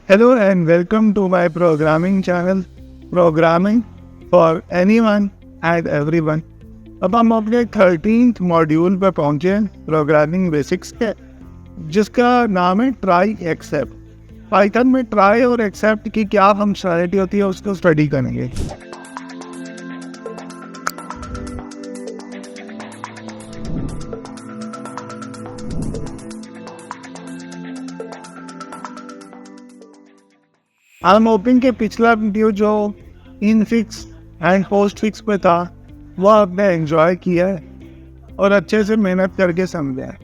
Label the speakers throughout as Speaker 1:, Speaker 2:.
Speaker 1: Hello and welcome to my programming channel, Programming for Anyone and Everyone. अब हम अपने 13th module पर पहुंचे हैं प्रोग्रामिंग बेसिक्स के, जिसका नाम है ट्राई एक्सेप्ट। पाइथन में ट्राई और एक्सेप्ट की क्या फंक्शनैलिटी होती है उसको स्टडी करेंगे। हम होपिंग के पिछला वीडियो जो इनफिक्स एंड पोस्ट फिक्स पे था वह आपने एंजॉय किया है और अच्छे से मेहनत करके समझा है।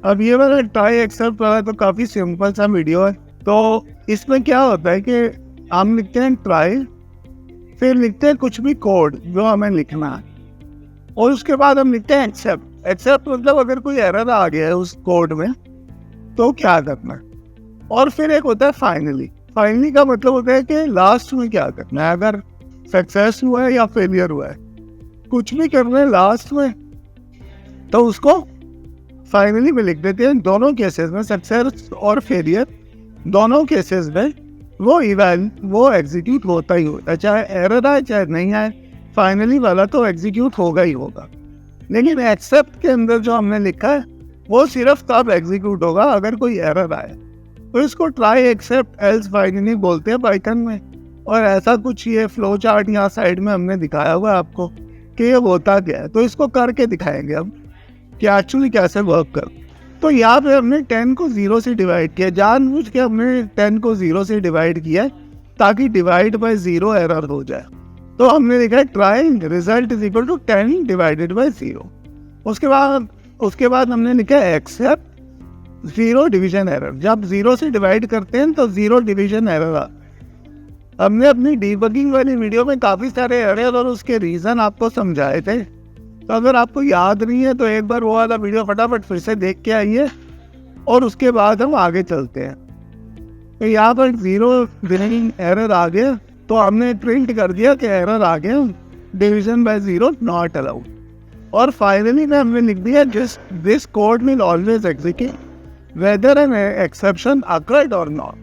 Speaker 1: अब ये वाला ट्राई एक्सेप्ट वाला तो काफ़ी सिंपल सा वीडियो है। तो इसमें क्या होता है कि हम लिखते हैं ट्राई, फिर लिखते हैं कुछ भी कोड जो हमें लिखना है, और उसके बाद हम लिखते हैं एक्सेप्ट। एक्सेप्ट मतलब अगर कोई एरर आ गया है उस कोड में तो क्या करना है। और फिर एक होता है फाइनली। फाइनली का मतलब होता है कि लास्ट में क्या करना है, अगर सक्सेस हुआ है या फेलियर हुआ है, कुछ भी करना है लास्ट में तो उसको फाइनली में लिख देते हैं। दोनों केसेस में, सक्सेस और फेलियर दोनों केसेस में वो एग्जीक्यूट होता ही होता है, चाहे एरर आए चाहे नहीं आए, फाइनली वाला तो एग्जीक्यूट होगा ही होगा। लेकिन एक्सेप्ट के अंदर जो हमने लिखा है वो सिर्फ तब एग्जीक्यूट होगा अगर कोई एरर आए। तो इसको ट्राई एक्सेप्ट एल्स फाइनली बोलते हैं पाइथन में। और ऐसा कुछ ये फ्लो चार्ट यहाँ साइड में हमने दिखाया हुआ है आपको कि ये होता क्या है। तो इसको करके दिखाएंगे हम कि एक्चुअली कैसे वर्क कर। तो यहाँ पे हमने 10 को 0 से डिवाइड किया, जानबूझ के हमने 10 को 0 से डिवाइड किया ताकि डिवाइड बाय 0 एरर हो जाए। तो हमने लिखा है try result is equal to 10 divided by 0। उसके बाद हमने लिखा है एक्सेप्ट 0 डिवीजन एरर। जब 0 से डिवाइड करते हैं तो 0 डिवीजन एरर आ। हमने अपनी डीबगिंग वाली वीडियो में काफ़ी सारे एरर और उसके रीज़न आपको समझाए थे। तो अगर आपको याद नहीं है तो एक बार वो वाला वीडियो फटाफट फिर से देख के आइए और उसके बाद हम आगे चलते हैं। तो यहाँ पर 0 डिवीजन एरर आ गया तो हमने प्रिंट कर दिया कि एरर आ गया, डिवीजन बाय 0 नॉट अलाउड। और फाइनली में हमने लिख दिया this code will always execute whether an exception occurred or not।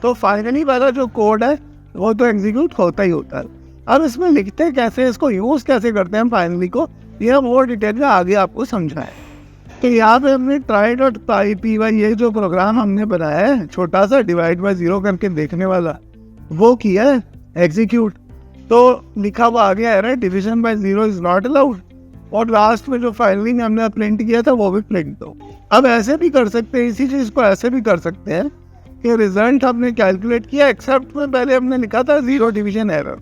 Speaker 1: तो फाइनली वाला जो कोड है वो तो एग्जीक्यूट होता ही होता है। अब इसमें लिखते कैसे, इसको यूज़ कैसे करते हैं फाइनली को, ये हम और डिटेल में आगे आपको समझाएं। तो यहाँ पे हमने try.py ये जो प्रोग्राम हमने बनाया है छोटा सा डिवाइड बाय 0 करके देखने वाला, वो किया है एग्जीक्यूट। तो लिखा हुआ आ गया error division bye 0 is not allowed, और लास्ट में जो फाइनली में हमने प्रिंट किया था वो भी प्रिंट दो। अब ऐसे भी कर सकते हैं, इसी चीज़ को ऐसे भी कर सकते हैं कि रिजल्ट हमने कैलकुलेट किया, एक्सेप्ट में पहले हमने लिखा था 0 डिवीजन एरर।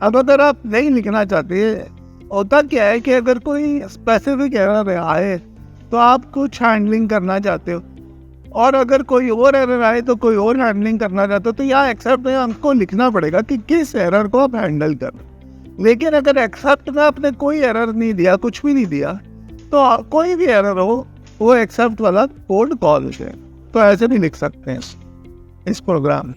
Speaker 1: अब अगर आप नहीं लिखना चाहते, होता क्या है कि अगर कोई स्पेसिफिक एरर आए तो आप कुछ हैंडलिंग करना चाहते हो, और अगर कोई और एरर आए तो कोई और हैंडलिंग करना चाहते हो, तो यहाँ एक्सेप्ट में हमको लिखना पड़ेगा कि किस एरर को आप हैंडल कर। लेकिन अगर एक्सेप्ट में आपने कोई एरर नहीं दिया, कुछ भी नहीं दिया, तो कोई भी एरर हो वो एक्सेप्ट वाला कोड कॉल है। तो ऐसे भी लिख सकते हैं इस प्रोग्राम में।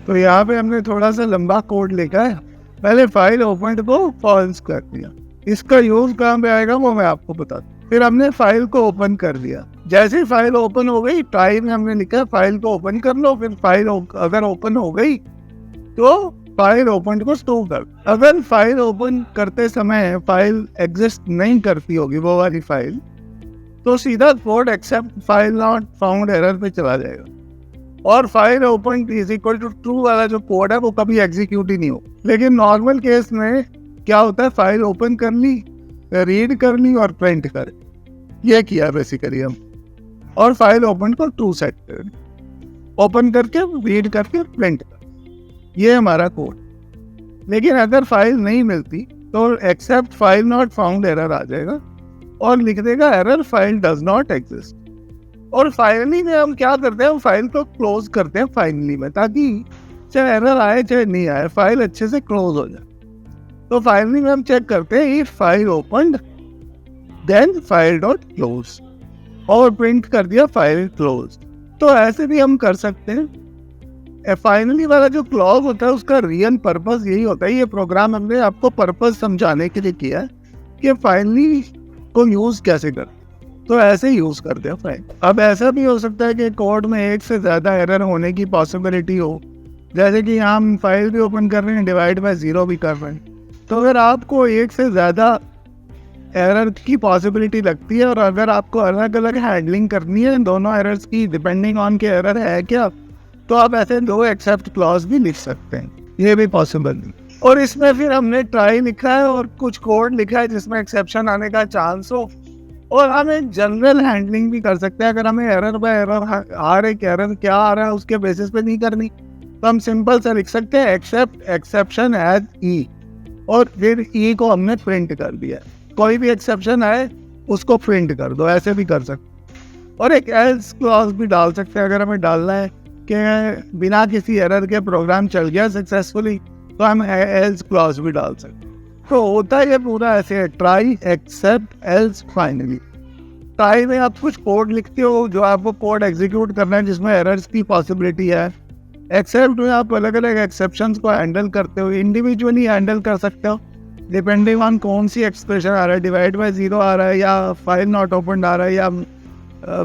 Speaker 1: तो यहाँ पे हमने थोड़ा सा लंबा कोड लिखा है। पहले फाइल ओपन को फॉल्स कर दिया, इसका यूज कहाँ पे आएगा वो मैं आपको बता दूँ। फिर हमने फाइल को ओपन कर दिया, जैसे ही फाइल ओपन हो गई ट्राई में हमने लिखा फाइल को ओपन कर लो। फिर फाइल अगर ओपन हो गई तो फाइल ओपन को स्टोर कर। अगर फाइल ओपन करते समय फाइल एग्जिस्ट नहीं करती होगी वो वाली फाइल, तो सीधा code except file not found error पे चला जाएगा, और file open is equal to true वाला जो कोड है वो कभी एग्जीक्यूट ही नहीं हो। लेकिन नॉर्मल केस में क्या होता है, फाइल ओपन कर ली, रीड कर ली और प्रिंट कर, ये किया बेसिकली हम, और फाइल ओपन को ट्रू सेट कर, ओपन करके रीड करके प्रिंट कर, ये हमारा कोड। लेकिन अगर फाइल नहीं मिलती तो except file not found error आ जाएगा और लिख देगा error file does not exist. और फाइनली में हम क्या करते हैं, हम फाइल को क्लोज करते हैं फाइनली में, ताकि चाहे एरर आए चाहे नहीं आए फाइल अच्छे से क्लोज हो जाए। तो फाइनली में हम चेक करते हैं if file opened then file dot close, और प्रिंट कर दिया फाइल क्लोज। तो ऐसे भी हम कर सकते हैं। फाइनली वाला जो क्लॉज होता है उसका रियल पर्पस यही होता है, ये प्रोग्राम हमने आपको पर्पस समझाने के लिए किया है कि फाइनली को यूज कैसे कर, तो ऐसे यूज करते हैं फाइल। अब ऐसा भी हो सकता है कि कोड में एक से ज्यादा एरर होने की पॉसिबिलिटी हो, जैसे कि यहाँ हम फाइल भी ओपन कर रहे हैं, डिवाइड बाय 0 भी कर रहे हैं। तो अगर आपको एक से ज़्यादा एरर की पॉसिबिलिटी लगती है और अगर आपको अलग अलग हैंडलिंग करनी है दोनों एरर्स की, डिपेंडिंग ऑन के एरर है क्या, तो आप ऐसे 2 एक्सेप्ट क्लॉज भी लिख सकते हैं, ये भी पॉसिबल है। और इसमें फिर हमने ट्राई लिखा है और कुछ कोड लिखा है जिसमें एक्सेप्शन आने का चांस हो, और हम एक जनरल हैंडलिंग भी कर सकते हैं। अगर हमें एरर बाय एरर हर एक एरर क्या आ रहा है उसके बेसिस पे नहीं करनी, तो हम सिंपल से लिख सकते हैं एक्सेप्ट एक्सेप्शन एज ई, और फिर ई को हमने प्रिंट कर दिया। कोई भी एक्सेप्शन आए उसको प्रिंट कर दो, ऐसे भी कर सकते। और एक एल्स क्लॉज भी डाल सकते हैं अगर हमें डालना है कि बिना किसी एरर के प्रोग्राम चल गया सक्सेसफुली, तो हम एल्स क्लॉज भी डाल सकते हैं। तो होता है ये पूरा ऐसे है, try except else finally. Try में आप कुछ कोड लिखते हो जो आपको कोड एग्जीक्यूट करना है जिसमें एरर्स की पॉसिबिलिटी है। एक्सेप्ट में आप अलग अलग एक्सेप्शंस को हैंडल करते हो, इंडिविजुअली हैंडल कर सकते हो डिपेंडिंग ऑन कौन सी एक्सप्रेशन आ रहा है, डिवाइड बाय 0 आ रहा है या फाइल नॉट ओपन आ रहा है या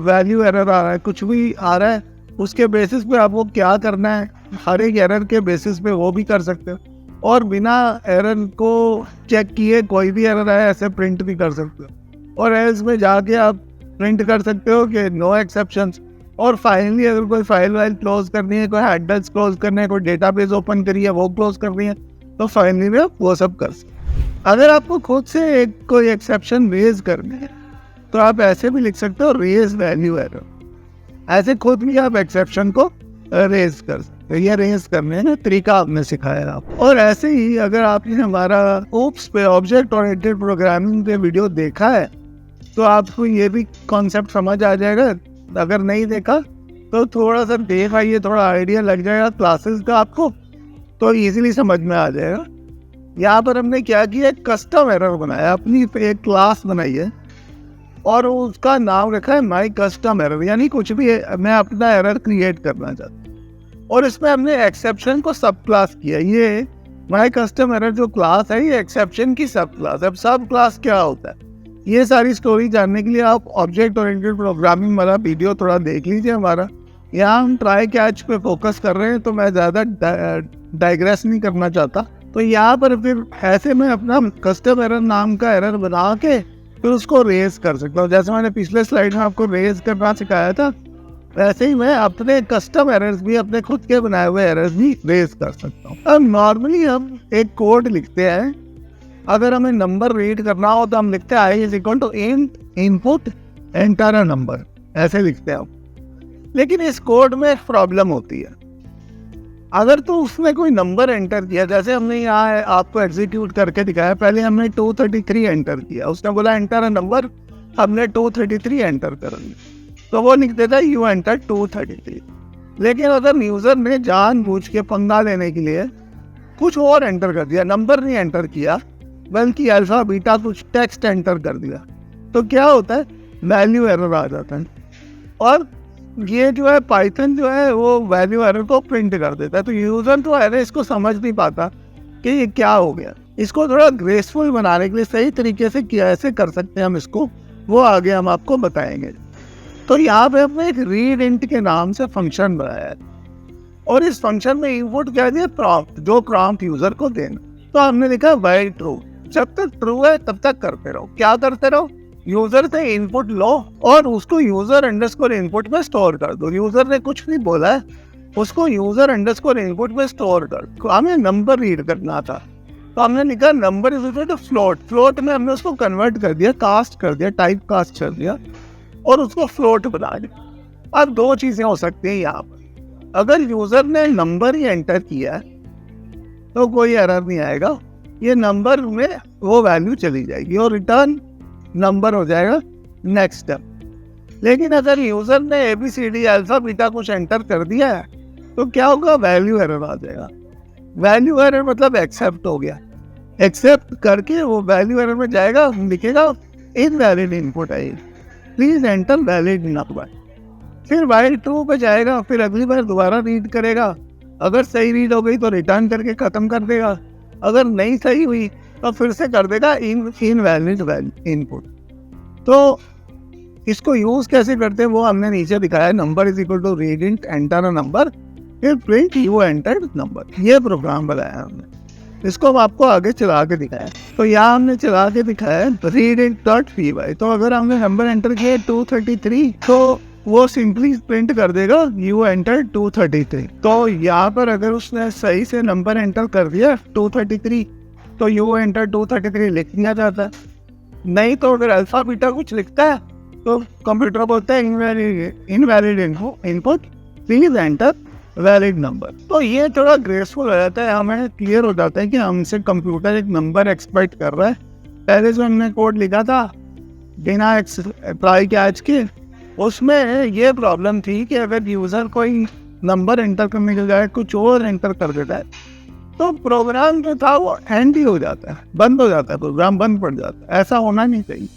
Speaker 1: वैल्यू एरर आ रहा है, कुछ भी आ रहा है उसके बेसिस पे आपको क्या करना है, हर एक एरर के बेसिस पे वो भी कर सकते हो। और बिना एरर को चेक किए कोई भी एरर आए ऐसे प्रिंट भी कर सकते हो। और एल्स में जाके आप प्रिंट कर सकते हो कि नो एक्सेप्शंस। और फाइनली अगर कोई फाइल वाइल क्लोज करनी है, कोई हैंडल्स क्लोज करने है, कोई डेटाबेस ओपन करी है वो क्लोज करनी है, तो फाइनली में आप वो सब कर सकते। अगर आपको खुद से एक कोई एक्सेप्शन रेज करने है तो आप ऐसे भी लिख सकते हो रेज वैल्यू एरर, ऐसे खुद भी आप एक्सेप्शन को रेज कर सकते हो। ये रेज करने का तरीका आपने सिखाया आप। और ऐसे ही अगर आपने हमारा ओप्स पे ऑब्जेक्ट ओरिएंटेड प्रोग्रामिंग पे वीडियो देखा है तो आपको ये भी कॉन्सेप्ट समझ आ जाएगा। अगर नहीं देखा तो थोड़ा सा देख आइए, थोड़ा आइडिया लग जाएगा क्लासेस का आपको, तो इजीली समझ में आ जाएगा। यहाँ पर हमने क्या किया, कस्टम एरर बनाया, अपनी एक क्लास बनाई है और उसका नाम रखा है माई कस्टम एरर, यानी कुछ भी मैं अपना एरर क्रिएट करना चाहता हूँ। और इसमें हमने एक्सेप्शन को सब क्लास किया। ये माई कस्टम एरर जो क्लास है ये एक्सेप्शन की सब क्लास है। अब सब क्लास क्या होता है, ये सारी स्टोरी जानने के लिए आप ऑब्जेक्ट ओरिएंटेड प्रोग्रामिंग वाला वीडियो थोड़ा देख लीजिए हमारा। यहाँ हम ट्राई कैच पे फोकस कर रहे हैं तो मैं ज़्यादा डाइग्रेस नहीं करना चाहता। तो यहाँ पर फिर ऐसे में अपना कस्टम एरर नाम का एरर बना के फिर उसको रेज कर सकता हूँ। जैसे मैंने पिछले स्लाइड में आपको रेज करना सिखाया था, वैसे ही मैं अपने कस्टम एरर्स भी, अपने खुद के बनाए हुए एरर्स भी रेज कर सकता हूँ। अब नॉर्मली हम एक कोड लिखते हैं, अगर हमें नंबर रीड करना हो तो हम लिखते हैं i is equal to int input enter a number, ऐसे लिखते हैं हम। लेकिन इस कोड में एक प्रॉब्लम होती है, अगर तो उसने कोई नंबर एंटर किया, जैसे हमने यहाँ आपको एग्जीक्यूट करके दिखाया, पहले हमने 233 एंटर किया, उसने बोला एंटर अ नंबर, हमने 233 एंटर कर लिया, तो वो लिख देता यू एंटर 233। लेकिन अगर यूज़र ने जानबूझ के पंगा लेने के लिए कुछ और एंटर कर दिया, नंबर नहीं एंटर किया बल्कि अल्फा बीटा कुछ टेक्स्ट एंटर कर दिया, तो क्या होता है, वैल्यू एरर आ जाता है। और ये जो है पाइथन जो है वो वैल्यू एरर को प्रिंट कर देता है। तो यूज़र तो है इसको समझ नहीं पाता कि ये क्या हो गया। इसको थोड़ा ग्रेसफुल बनाने के लिए सही तरीके से कैसे कर सकते हैं हम इसको, वो आगे हम आपको बताएंगे। तो यहाँ पे हमने एक रीड इंट के नाम से फंक्शन बनाया है और इस फंक्शन में इनपुट क्या दिया, प्रॉम्प्ट, जो प्रॉम्प्ट यूज़र को देना। तो हमने लिखा व्हाइल ट्रू, जब तक ट्रू है तब तक करते रहो। क्या करते रहो, यूजर से इनपुट लो और उसको यूजर अंडरस्कोर इनपुट में स्टोर कर दो। यूजर ने कुछ नहीं बोला है, उसको यूजर अंडरस्कोर इनपुट में स्टोर कर दो। हमें नंबर रीड करना था तो हमने लिखा number is equal to float. Float में हमने उसको कन्वर्ट कर दिया, कास्ट कर दिया, टाइप कास्ट कर दिया और उसको फ्लोट बना दिया। अब दो चीजें हो सकती हैं यहाँ पर, अगर यूजर ने नंबर ही एंटर किया है तो कोई एरर नहीं आएगा, ये नंबर में वो वैल्यू चली जाएगी और रिटर्न नंबर हो जाएगा नेक्स्ट स्टेप। लेकिन अगर यूजर ने ABCD अल्फा बीटा कुछ एंटर कर दिया है तो क्या होगा, वैल्यू एरर आ जाएगा। वैल्यू एरर मतलब एक्सेप्ट हो गया, एक्सेप्ट करके वो वैल्यू एरर में जाएगा, लिखेगा इनवैलिड इनपुट है, प्लीज एंटर वैलिड नंबर। फिर व्हाइल ट्रू पे जाएगा, फिर अगली बार दोबारा रीड करेगा, अगर सही रीड हो गई तो रिटर्न करके खत्म कर देगा, अगर नहीं सही हुई तो फिर से कर देगा इनवैलिड इनपुट। तो इसको यूज कैसे करते हैं वो हमने नीचे दिखाया, number is equal to read int enter a number फिर प्रिंट यू एंटर्ड नंबर। ये प्रोग्राम बनाया हमने, इसको हम आपको आगे चला के दिखाया। तो यहाँ हमने चला के दिखाया read.py। तो अगर हमने नंबर एंटर किया 233 तो वो सिंपली प्रिंट कर देगा यू एंटर 233। तो यहाँ पर अगर उसने सही से नंबर एंटर कर दिया 233 तो यू एंटर 233 लिख दिया जाता है। नहीं तो अगर अल्फा बीटा कुछ लिखता है तो कंप्यूटर बोलता है invalid input, please enter valid number. तो ये थोड़ा ग्रेसफुल हो जाता है, हमें क्लियर हो जाता है कि हमसे कंप्यूटर एक नंबर एक्सपेक्ट कर रहा है। पहले जो हमने कोड लिखा था बिना ट्राई कैच के, उसमें ये प्रॉब्लम थी कि अगर यूज़र कोई नंबर एंटर करने के जाए कुछ और एंटर कर देता है तो प्रोग्राम जो था वो एंड ही हो जाता है, बंद हो जाता है, प्रोग्राम बंद पड़ जाता है। ऐसा होना नहीं चाहिए।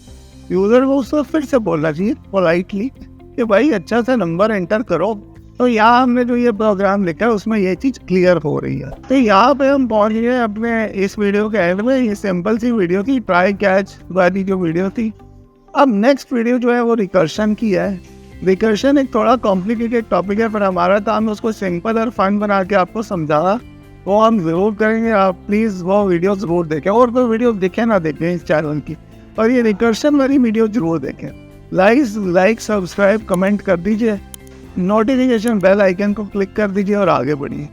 Speaker 1: यूज़र को उसको फिर से बोलना चाहिए पोलाइटली कि भाई अच्छा सा नंबर एंटर करो। तो यहाँ हमने जो ये प्रोग्राम लिखा है उसमें ये चीज़ क्लियर हो रही है। तो यहाँ पे हम पहुँच गए अपने इस वीडियो के एंड में। ये सिंपल सी वीडियो थी, ट्राई कैच वाली जो वीडियो थी। अब नेक्स्ट वीडियो जो है वो रिकर्शन की है। रिकर्शन एक थोड़ा कॉम्प्लिकेटेड टॉपिक है, पर हमारा काम है उसको सिंपल और फन बना के आपको समझाना। वो हम ज़रूर करेंगे, आप प्लीज़ वो वीडियो ज़रूर देखें। और कोई वीडियो देखें ना देखें इस चैनल की, और ये रिकर्शन वाली वीडियो ज़रूर देखें। लाइक सब्सक्राइब कमेंट कर दीजिए, नोटिफिकेशन बेल आइकन को क्लिक कर दीजिए और आगे बढ़िए।